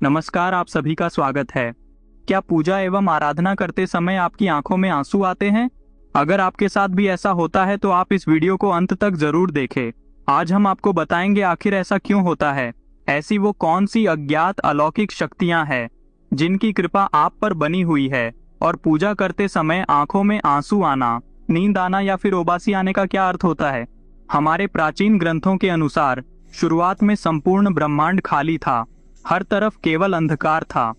नमस्कार, आप सभी का स्वागत है। क्या पूजा एवं आराधना करते समय आपकी आंखों में आंसू आते हैं? अगर आपके साथ भी ऐसा होता है तो आप इस वीडियो को अंत तक जरूर देखें। आज हम आपको बताएंगे आखिर ऐसा क्यों होता है। ऐसी वो कौन सी अज्ञात अलौकिक शक्तियां हैं जिनकी कृपा आप पर बनी हुई है, और पूजा करते समय आंखों में आंसू आना, नींद आना या फिर उबासी आने का क्या अर्थ होता है। हमारे प्राचीन ग्रंथों के अनुसार शुरुआत में संपूर्ण ब्रह्मांड खाली था, हर तरफ केवल अंधकार था।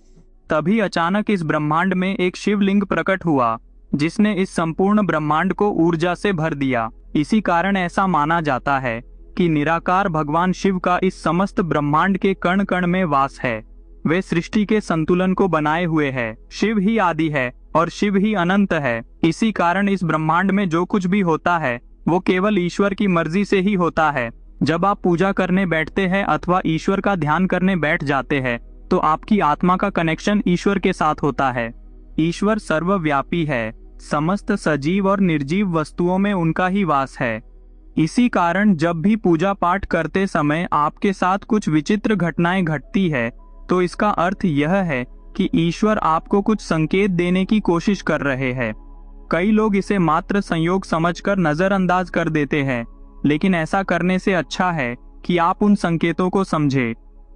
तभी अचानक इस ब्रह्मांड में एक शिवलिंग प्रकट हुआ जिसने इस संपूर्ण ब्रह्मांड को ऊर्जा से भर दिया। इसी कारण ऐसा माना जाता है कि निराकार भगवान शिव का इस समस्त ब्रह्मांड के कण कण में वास है। वे सृष्टि के संतुलन को बनाए हुए है। शिव ही आदि है और शिव ही अनंत है। इसी कारण इस ब्रह्मांड में जो कुछ भी होता है वो केवल ईश्वर की मर्जी से ही होता है। जब आप पूजा करने बैठते हैं अथवा ईश्वर का ध्यान करने बैठ जाते हैं तो आपकी आत्मा का कनेक्शन ईश्वर के साथ होता है। ईश्वर सर्वव्यापी है, समस्त सजीव और निर्जीव वस्तुओं में उनका ही वास है। इसी कारण जब भी पूजा पाठ करते समय आपके साथ कुछ विचित्र घटनाएं घटती है तो इसका अर्थ यह है कि ईश्वर आपको कुछ संकेत देने की कोशिश कर रहे हैं। कई लोग इसे मात्र संयोग समझकर नजरअंदाज कर देते हैं, लेकिन ऐसा करने से अच्छा है कि आप उन संकेतों को समझें।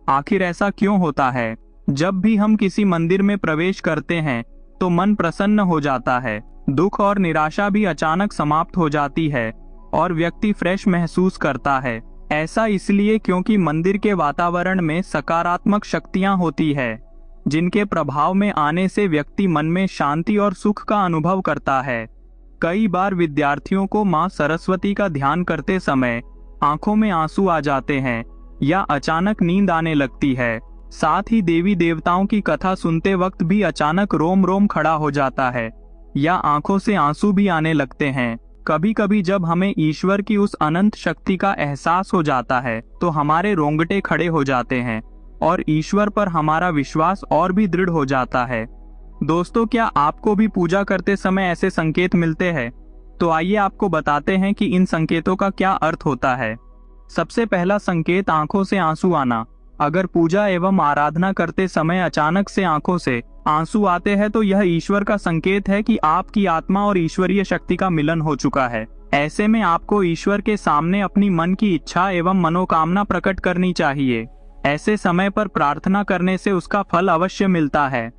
आखिर ऐसा क्यों होता है? जब भी हम किसी मंदिर में प्रवेश करते हैं तो मन प्रसन्न हो जाता है, दुख और निराशा भी अचानक समाप्त हो जाती है और व्यक्ति फ्रेश महसूस करता है। ऐसा इसलिए क्योंकि मंदिर के वातावरण में सकारात्मक शक्तियां होती है, जिनके प्रभाव में आने से व्यक्ति मन में शांति और सुख का अनुभव करता है। कई बार विद्यार्थियों को मां सरस्वती का ध्यान करते समय आंखों में आंसू आ जाते हैं या अचानक नींद आने लगती है। साथ ही देवी देवताओं की कथा सुनते वक्त भी अचानक रोम रोम खड़ा हो जाता है या आंखों से आंसू भी आने लगते हैं। कभी कभी जब हमें ईश्वर की उस अनंत शक्ति का एहसास हो जाता है तो हमारे रोंगटे खड़े हो जाते हैं और ईश्वर पर हमारा विश्वास और भी दृढ़ हो जाता है। दोस्तों, क्या आपको भी पूजा करते समय ऐसे संकेत मिलते हैं? तो आइए आपको बताते हैं कि इन संकेतों का क्या अर्थ होता है। सबसे पहला संकेत, आंखों से आंसू आना। अगर पूजा एवं आराधना करते समय अचानक से आंखों से आंसू आते हैं तो यह ईश्वर का संकेत है कि आपकी आत्मा और ईश्वरीय शक्ति का मिलन हो चुका है। ऐसे में आपको ईश्वर के सामने अपनी मन की इच्छा एवं मनोकामना प्रकट करनी चाहिए। ऐसे समय पर प्रार्थना करने से उसका फल अवश्य मिलता है।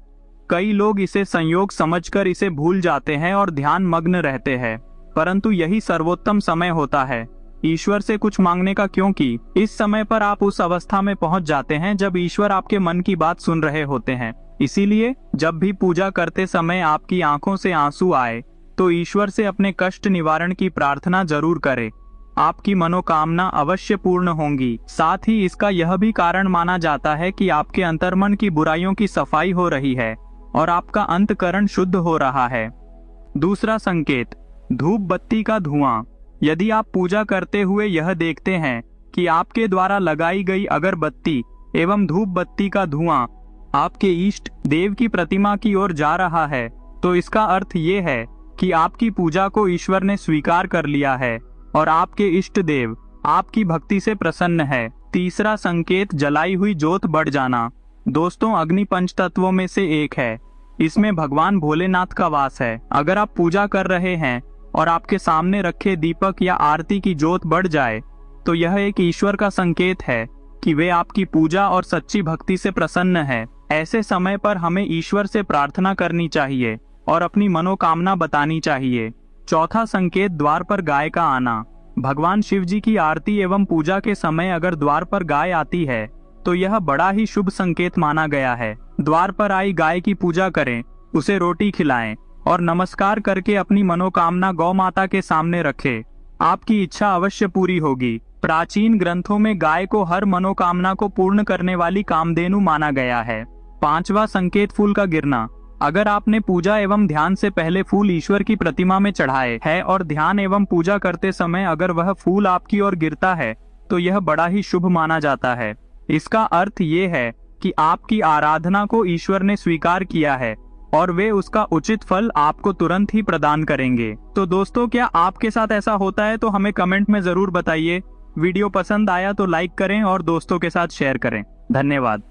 कई लोग इसे संयोग समझकर इसे भूल जाते हैं और ध्यान मग्न रहते हैं, परंतु यही सर्वोत्तम समय होता है ईश्वर से कुछ मांगने का, क्योंकि इस समय पर आप उस अवस्था में पहुंच जाते हैं जब ईश्वर आपके मन की बात सुन रहे होते हैं। इसीलिए जब भी पूजा करते समय आपकी आंखों से आंसू आए तो ईश्वर से अपने कष्ट निवारण की प्रार्थना जरूर करें। आपकी मनोकामना अवश्य पूर्ण होंगी। साथ ही इसका यह भी कारण माना जाता है कि आपके अंतर्मन की बुराइयों की सफाई हो रही है और आपका अंतःकरण शुद्ध हो रहा है। दूसरा संकेत, धूप बत्ती का धुआं। यदि आप पूजा करते हुए यह देखते हैं कि आपके द्वारा लगाई गई अगरबत्ती एवं धूप बत्ती का धुआं आपके इष्ट देव की प्रतिमा की ओर जा रहा है तो इसका अर्थ ये है कि आपकी पूजा को ईश्वर ने स्वीकार कर लिया है और आपके इष्ट देव आपकी भक्ति से प्रसन्न है। तीसरा संकेत, जलाई हुई जोत बढ़ जाना। दोस्तों, अग्नि पंच तत्वों में से एक है। इसमें भगवान भोलेनाथ का वास है। अगर आप पूजा कर रहे हैं और आपके सामने रखे दीपक या आरती की जोत बढ़ जाए तो यह एक ईश्वर का संकेत है कि वे आपकी पूजा और सच्ची भक्ति से प्रसन्न है। ऐसे समय पर हमें ईश्वर से प्रार्थना करनी चाहिए और अपनी मनोकामना बतानी चाहिए। चौथा संकेत, द्वार पर गाय का आना। भगवान शिव जी की आरती एवं पूजा के समय अगर द्वार पर गाय आती है तो यह बड़ा ही शुभ संकेत माना गया है। द्वार पर आई गाय की पूजा करें, उसे रोटी खिलाएं और नमस्कार करके अपनी मनोकामना गौ माता के सामने रखें। आपकी इच्छा अवश्य पूरी होगी। प्राचीन ग्रंथों में गाय को हर मनोकामना को पूर्ण करने वाली कामधेनु माना गया है। पांचवा संकेत, फूल का गिरना। अगर आपने पूजा एवं ध्यान से पहले फूल ईश्वर की प्रतिमा में चढ़ाए है और ध्यान एवं पूजा करते समय अगर वह फूल आपकी ओर गिरता है तो यह बड़ा ही शुभ माना जाता है। इसका अर्थ ये है कि आपकी आराधना को ईश्वर ने स्वीकार किया है और वे उसका उचित फल आपको तुरंत ही प्रदान करेंगे। तो दोस्तों, क्या आपके साथ ऐसा होता है तो हमें कमेंट में जरूर बताइए। वीडियो पसंद आया तो लाइक करें और दोस्तों के साथ शेयर करें। धन्यवाद।